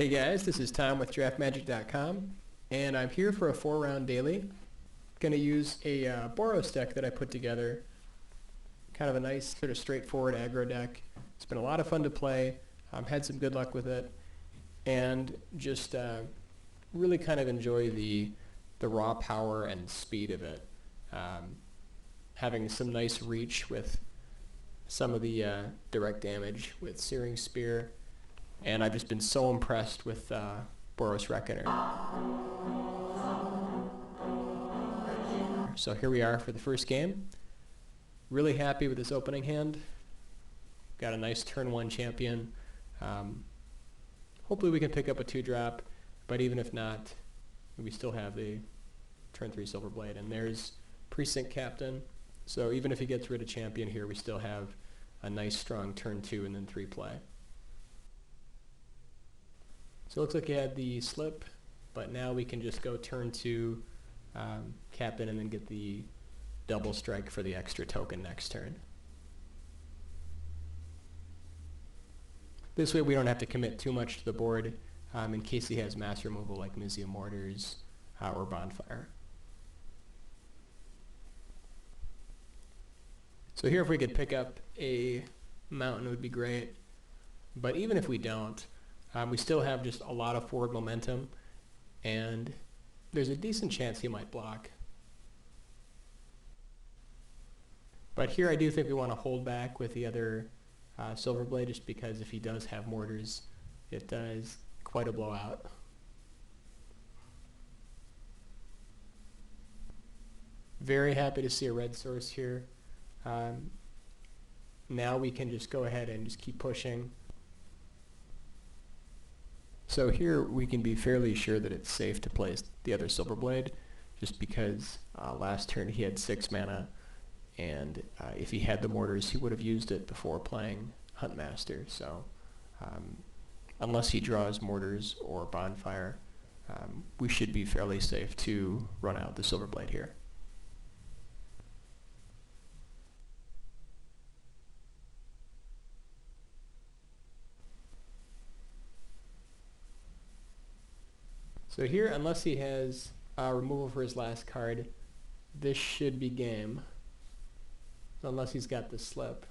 Hey guys, this is Tom with DraftMagic.com, and I'm here for a 4-round daily. Going to use a Boros deck that I put together. Kind of a nice, sort of straightforward aggro deck. It's been a lot of fun to play. Had some good luck with it, and just really kind of enjoy the raw power and speed of it. Having some nice reach with some of the direct damage with Searing Spear. And I've just been so impressed with Boros Reckoner. So here we are for the first game. Really happy with this opening hand. Got a nice turn 1 champion. Hopefully we can pick up a 2-drop, but even if not, we still have the turn 3 Silver Blade. And there's Precinct Captain. So even if he gets rid of champion here, we still have a nice strong turn 2 and then 3 play. So it looks like he had the slip, but now we can just go turn 2 Captain and then get the double strike for the extra token next turn. This way we don't have to commit too much to the board in case he has mass removal like Mizzium Mortars or Bonfire. So here if we could pick up a mountain it would be great, but even if we don't, we still have just a lot of forward momentum, and there's a decent chance he might block. But here I do think we want to hold back with the other Silver Blade, just because if he does have mortars, it does quite a blowout. Very happy to see a red source here. Now we can just go ahead and just keep pushing. So here we can be fairly sure that it's safe to place the other Silver Blade, just because last turn he had 6 mana, and if he had the mortars he would have used it before playing Huntmaster. So unless he draws mortars or Bonfire, we should be fairly safe to run out the Silver Blade here. So here, unless he has removal for his last card, this should be game. Unless he's got the slip.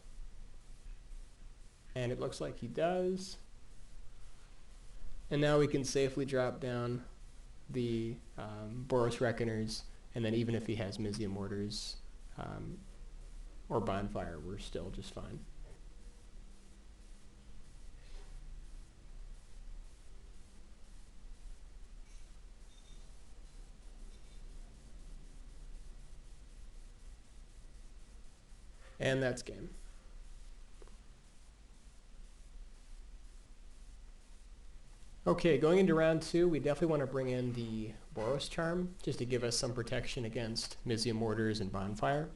And it looks like he does. And now we can safely drop down the Boros Reckoners, and then even if he has Mizzium Mortars or Bonfire, we're still just fine. And that's game. Okay, going into round 2, we definitely want to bring in the Boros Charm, just to give us some protection against Mizzium Mortars and Bonfire.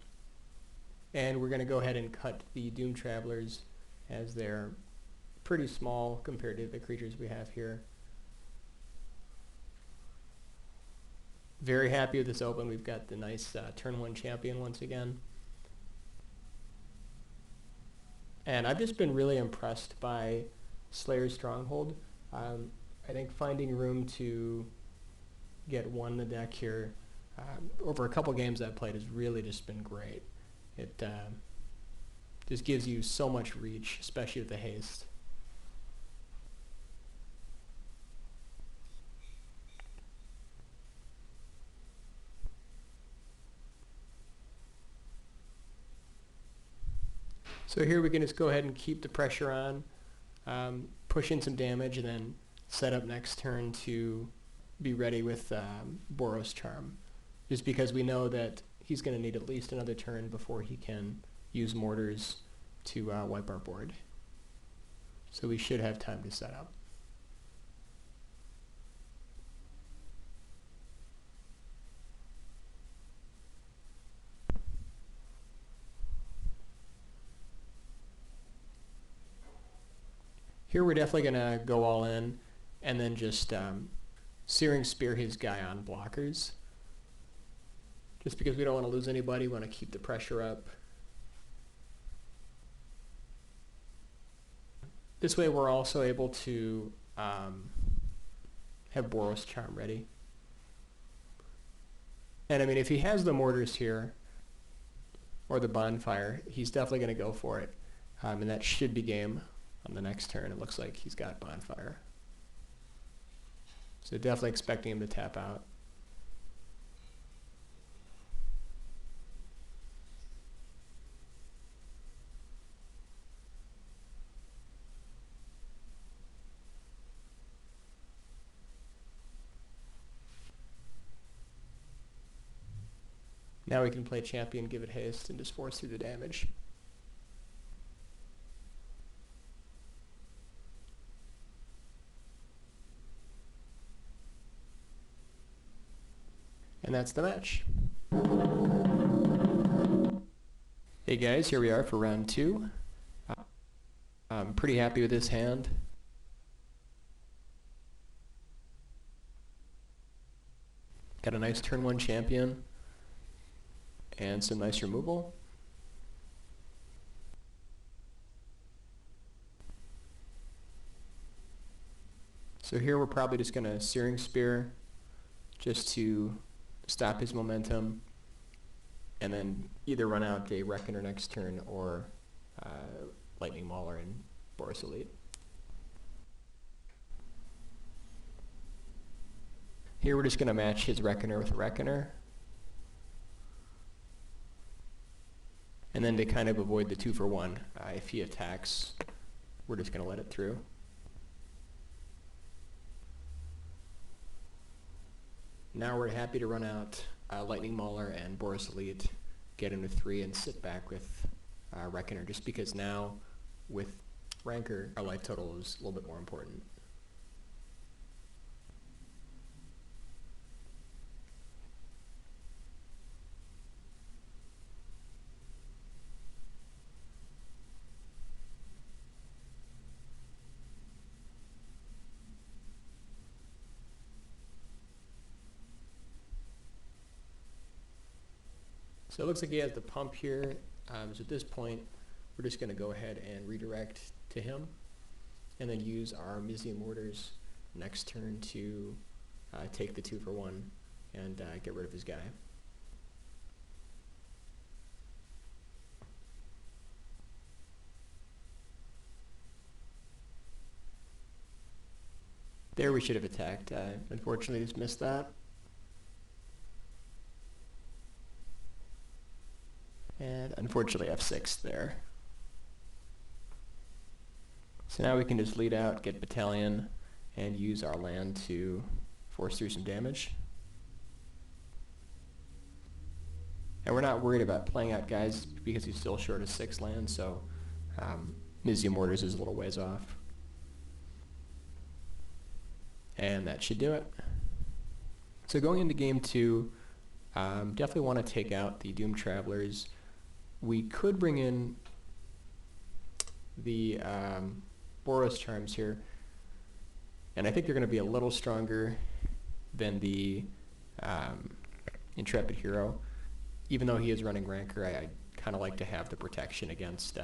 And we're going to go ahead and cut the Doom Travelers, as they're pretty small compared to the creatures we have here. Very happy with this open. We've got the nice turn 1 champion once again. And I've just been really impressed by Slayer's Stronghold. I think finding room to get 1 in the deck here over a couple games I've played has really just been great. It just gives you so much reach, especially with the haste. So here we can just go ahead and keep the pressure on, push in some damage, and then set up next turn to be ready with Boros Charm. Just because we know that he's going to need at least another turn before he can use mortars to wipe our board. So we should have time to set up. Here we're definitely going to go all in and then just Searing Spear his guy on blockers. Just because we don't want to lose anybody, we want to keep the pressure up. This way we're also able to have Boros Charm ready. And I mean, if he has the mortars here, or the bonfire, he's definitely going to go for it. And that should be game on the next turn. It looks like he's got bonfire. So definitely expecting him to tap out. Now we can play champion, give it haste, and just force through the damage. And that's the match. Hey guys, here we are for round 2. I'm pretty happy with this hand. Got a nice turn 1 champion and some nice removal. So here we're probably just going to Searing Spear just to stop his momentum, and then either run out a Reckoner next turn or Lightning Mauler and Boros Elite. Here we're just going to match his Reckoner with a Reckoner. And then to kind of avoid the 2-for-1, if he attacks, we're just going to let it through. Now we're happy to run out Lightning Mauler and Boros Elite, get him to 3, and sit back with Reckoner, just because now with Rancor, our life total is a little bit more important. So it looks like he has the pump here. So at this point, we're just going to go ahead and redirect to him, and then use our Mizium Mortars next turn to take the 2-for-1 and get rid of his guy. There we should have attacked. Unfortunately, just missed that. And unfortunately F6 there. So now we can just lead out, get Battalion, and use our land to force through some damage. And we're not worried about playing out guys because he's still short of 6 land, so Mizium Mortars is a little ways off. And that should do it. So going into game 2, definitely want to take out the Doom Travelers. We could bring in the Boros Charms here, and I think they're going to be a little stronger than the Intrepid Hero. Even though he is running Rancor, I kind of like to have the protection against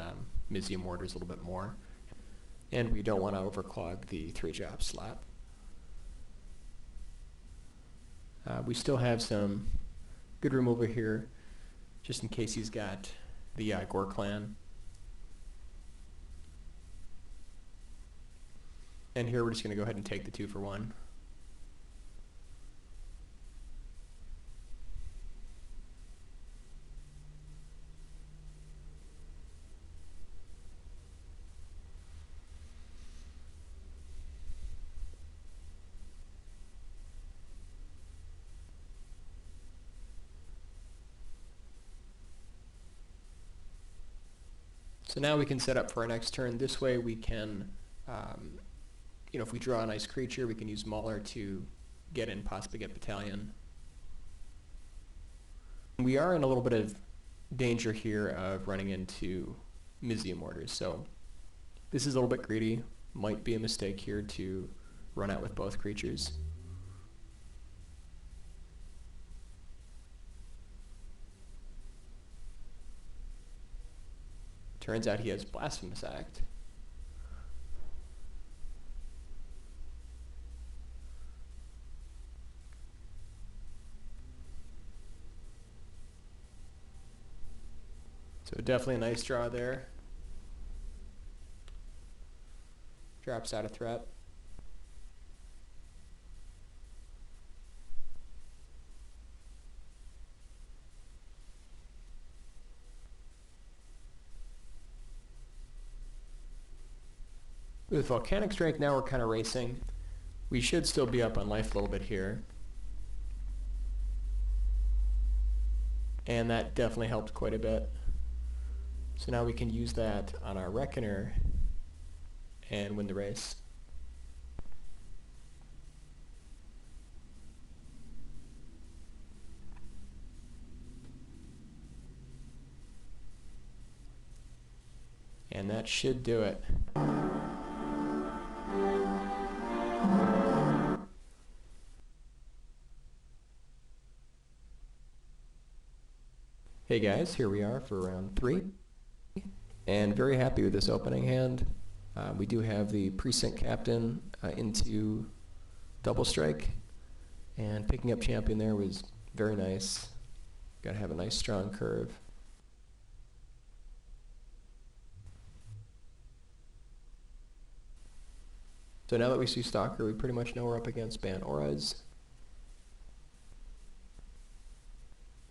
Mizium Mortars a little bit more. And we don't want to overclog the 3-drop slot. We still have some good removal here, just in case he's got the Gore Clan. And here we're just going to go ahead and take the 2-for-1. So now we can set up for our next turn. This way we can, if we draw a nice creature, we can use Mauler to get in, possibly get Battalion. We are in a little bit of danger here of running into Mizium Mortars, so this is a little bit greedy. Might be a mistake here to run out with both creatures. Turns out he has Blasphemous Act. So definitely a nice draw there. Drops out a threat. With Volcanic Strike now we're kind of racing. We should still be up on life a little bit here. And that definitely helped quite a bit. So now we can use that on our Reckoner and win the race. And that should do it. Hey guys, here we are for round 3, and very happy with this opening hand. We do have the Precinct Captain into double strike, and picking up Champion there was very nice. Got to have a nice strong curve. So now that we see Stalker, we pretty much know we're up against Ban Auras.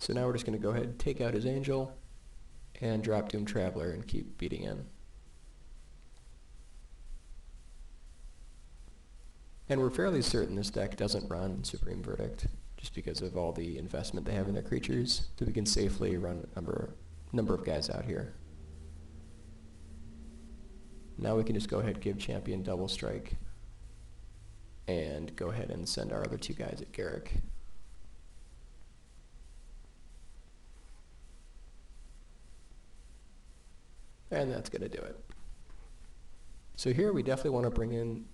So now we're just going to go ahead and take out his Angel and drop Doom Traveler and keep beating in. And we're fairly certain this deck doesn't run Supreme Verdict, just because of all the investment they have in their creatures, so we can safely run a number of guys out here. Now we can just go ahead and give Champion double strike and go ahead and send our other 2 guys at Garrick. And that's going to do it. So here we definitely want to bring in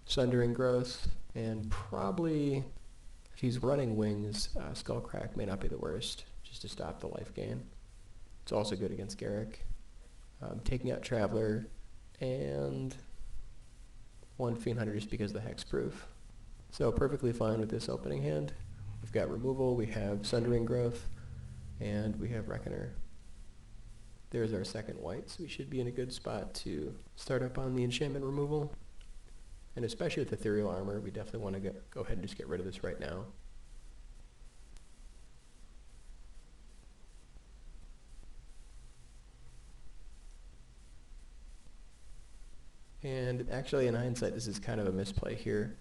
Sundering Growth, and probably, if he's running Wings, Skullcrack may not be the worst, just to stop the life gain. It's also good against Garrick. Taking out Traveler, and 1 Fiend Hunter just because of the hexproof. So perfectly fine with this opening hand. We've got removal, we have Sundering Growth, and we have Reckoner. There's our second white, so we should be in a good spot to start up on the enchantment removal. And especially with Ethereal Armor, we definitely want to go ahead and just get rid of this right now. And actually, in hindsight, this is kind of a misplay here.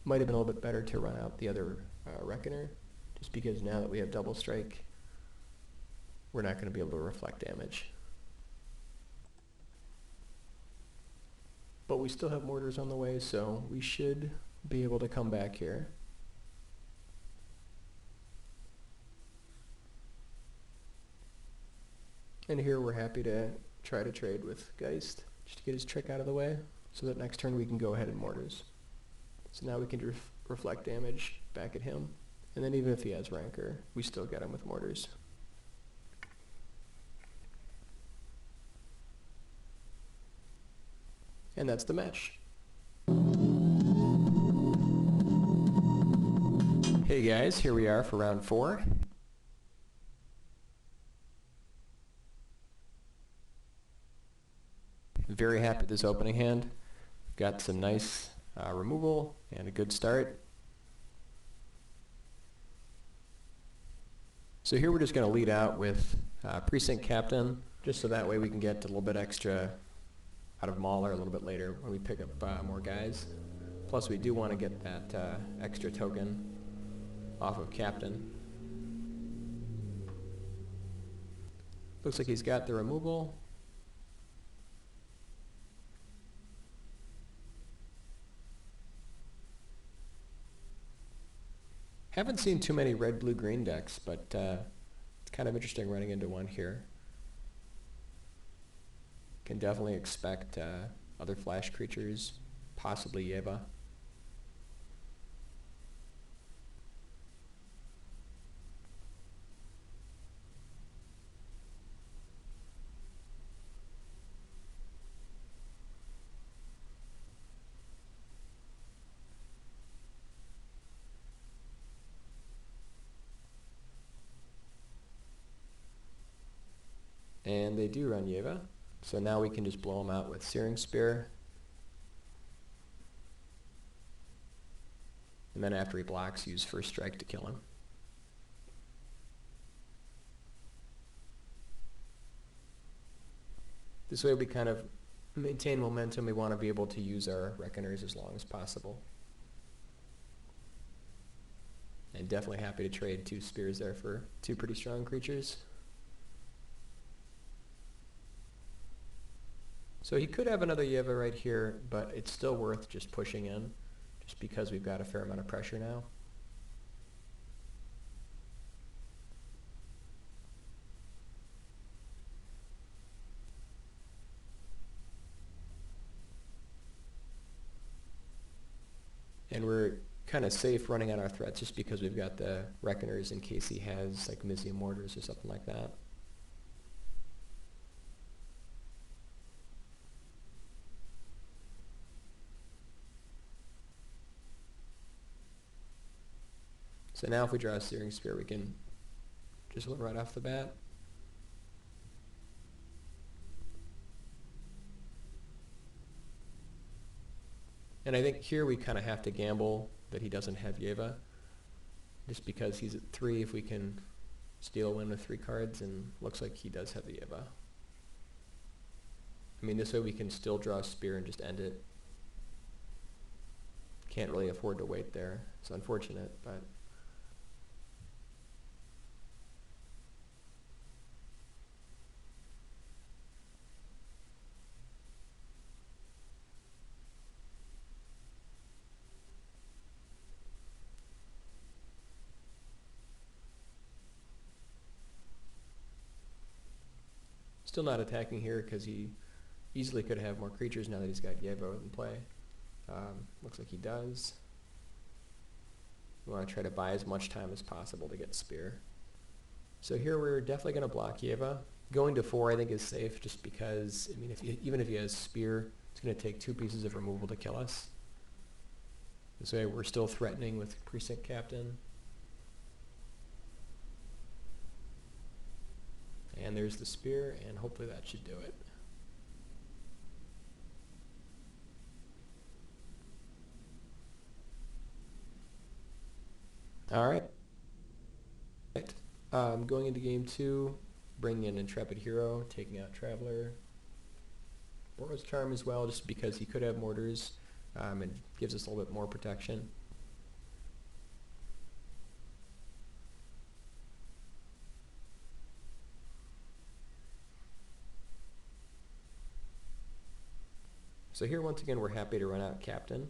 Might have been a little bit better to run out the other Reckoner, just because now that we have double strike, we're not going to be able to reflect damage. But we still have mortars on the way, so we should be able to come back here. And here we're happy to try to trade with Geist, just to get his trick out of the way, so that next turn we can go ahead and mortars. So now we can reflect damage back at him, and then even if he has Rancor, we still get him with mortars. And that's the match. Hey guys, here we are for round 4. Very happy with this opening hand. Got some nice removal and a good start. So here we're just going to lead out with Precinct Captain, just so that way we can get a little bit extra out of Mauler a little bit later when we pick up more guys. Plus we do want to get that extra token off of Captain. Looks like he's got the removal. Haven't seen too many red, blue, green decks, but it's kind of interesting running into one here. Can definitely expect other flash creatures, possibly Yeva. And they do run Yeva. So now we can just blow them out with Searing Spear. And then after he blocks, use First Strike to kill him. This way we kind of maintain momentum. We want to be able to use our Reckoners as long as possible. And definitely happy to trade 2 spears there for 2 pretty strong creatures. So he could have another Yeva right here, but it's still worth just pushing in, just because we've got a fair amount of pressure now. And we're kind of safe running on our threats just because we've got the Reckoners in case he has like Mizium Mortars or something like that. So now if we draw a Searing Spear, we can just win right off the bat. And I think here we kind of have to gamble that he doesn't have Yeva, just because he's at 3. If we can steal a win with 3 cards, and looks like he does have the Yeva. I mean, this way we can still draw a Spear and just end it. Can't really afford to wait there. It's unfortunate, but... Still not attacking here because he easily could have more creatures now that he's got Yeva in play. Looks like he does. We want to try to buy as much time as possible to get Spear. So here we're definitely going to block Yeva. Going to 4 I think is safe just because, I mean, even if he has Spear, it's going to take 2 pieces of removal to kill us. This way we're still threatening with Precinct Captain. And there's the Spear, and hopefully that should do it. Alright. Going into game 2, bringing in Intrepid Hero, taking out Traveler. Boros Charm as well, just because he could have Mortars, and gives us a little bit more protection. So here once again we're happy to run out Captain.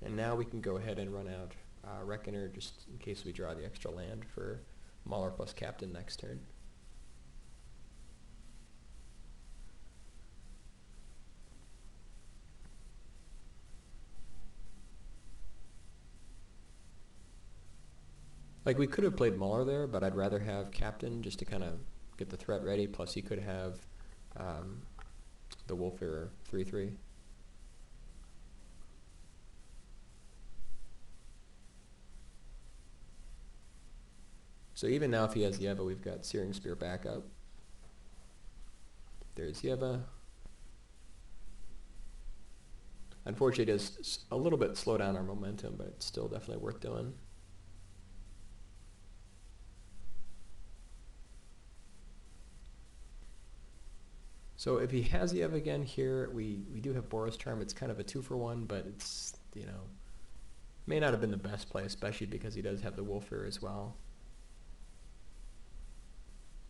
And now we can go ahead and run out Reckoner just in case we draw the extra land for Mauler plus Captain next turn. Like we could have played Mauler there, but I'd rather have Captain just to kind of get the threat ready, plus he could have the Wolfbearer 3/3. So even now if he has Yeva, we've got Searing Spear backup. There's Yeva. Unfortunately it does a little bit slow down our momentum, but it's still definitely worth doing. So if he has Yeva again here, we do have Boros Charm. It's kind of a 2-for-1, but it's, you know, may not have been the best play, especially because he does have the Wolfbearer as well.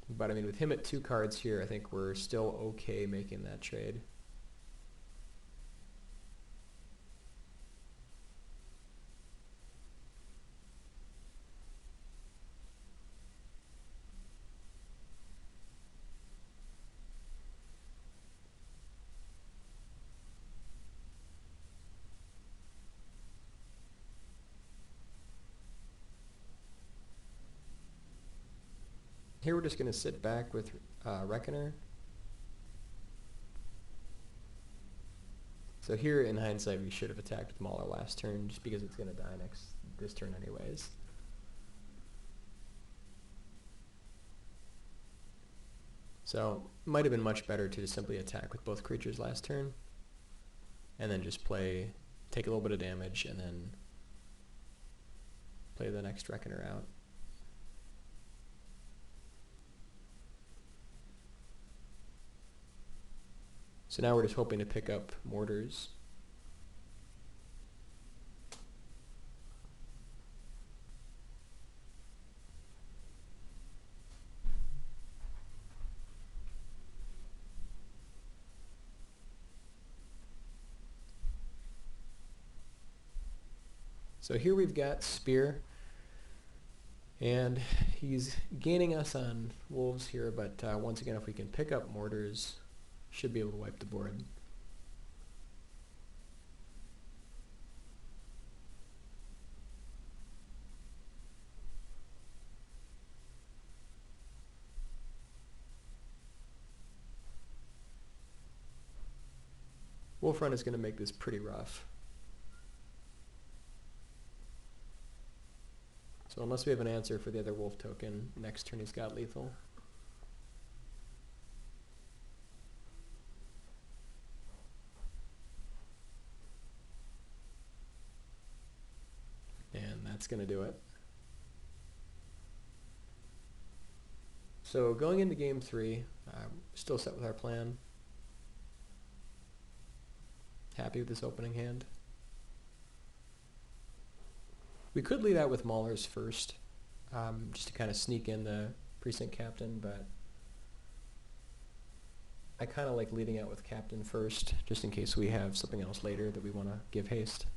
But I mean, with him at 2 cards here, I think we're still okay making that trade. Here we're just going to sit back with Reckoner. So here, in hindsight, we should have attacked with Mauler last turn, just because it's going to die this turn anyways. So might have been much better to just simply attack with both creatures last turn, and then just take a little bit of damage, and then play the next Reckoner out. So now we're just hoping to pick up mortars. So here we've got Spear, and he's gaining us on wolves here, but once again, if we can pick up mortars, should be able to wipe the board. Wolf Run is going to make this pretty rough. So unless we have an answer for the other wolf token, next turn he's got lethal. And that's going to do it. So going into game 3, still set with our plan. Happy with this opening hand. We could lead out with Maulers first, just to kind of sneak in the Precinct Captain, but I kind of like leading out with Captain first, just in case we have something else later that we want to give haste.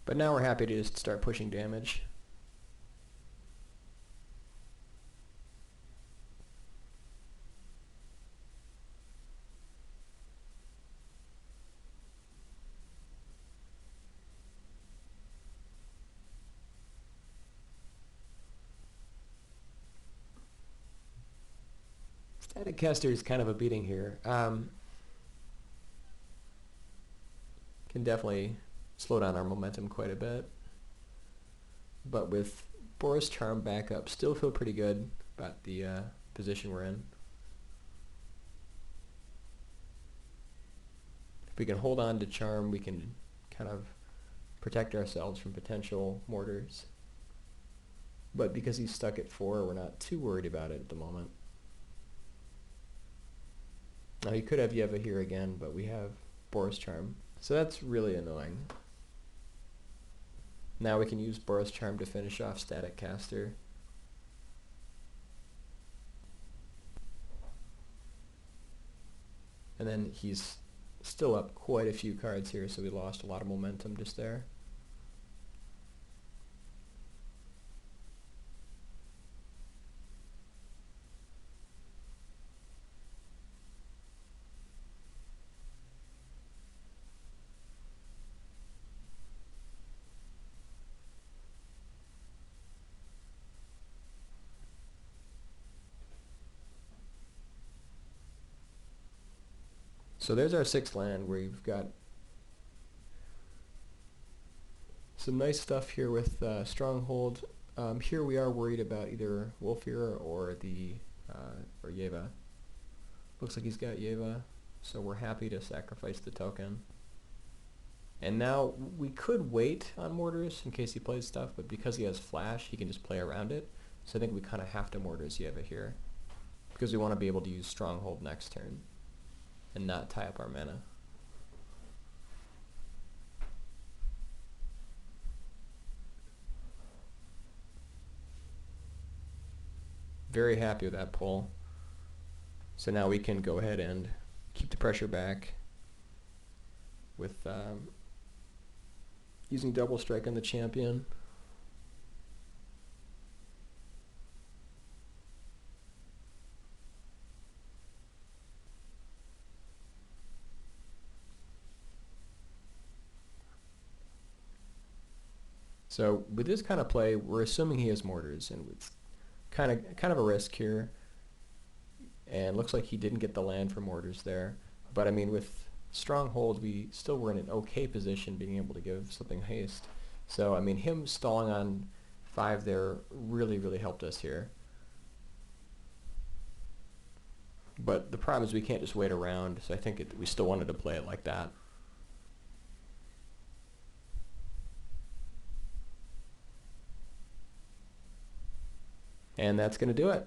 But now we're happy to just start pushing damage. Static Caster is kind of a beating here. Can definitely slow down our momentum quite a bit. But with Boros Charm backup, still feel pretty good about the position we're in. If we can hold on to Charm, we can kind of protect ourselves from potential mortars. But because he's stuck at 4, we're not too worried about it at the moment. Now he could have Yeva here again, but we have Boros Charm. So that's really annoying. Now we can use Boros Charm to finish off Static Caster. And then he's still up quite a few cards here, so we lost a lot of momentum just there. So there's our 6th land, where you've got some nice stuff here with Stronghold. Here we are worried about either Wolfir or or Yeva. Looks like he's got Yeva, so we're happy to sacrifice the token. And now we could wait on Mortars in case he plays stuff, but because he has Flash, he can just play around it. So I think we kind of have to Mortars Yeva here, because we want to be able to use Stronghold next turn and not tie up our mana. Very happy with that pull. So now we can go ahead and keep the pressure back with using double strike on the champion. So with this kind of play, we're assuming he has mortars, and it's kind of a risk here. And looks like he didn't get the land for mortars there. But I mean, with stronghold, we still were in an okay position, being able to give something haste. So I mean, him stalling on 5 there really helped us here. But the problem is we can't just wait around, so I think we still wanted to play it like that. And that's going to do it.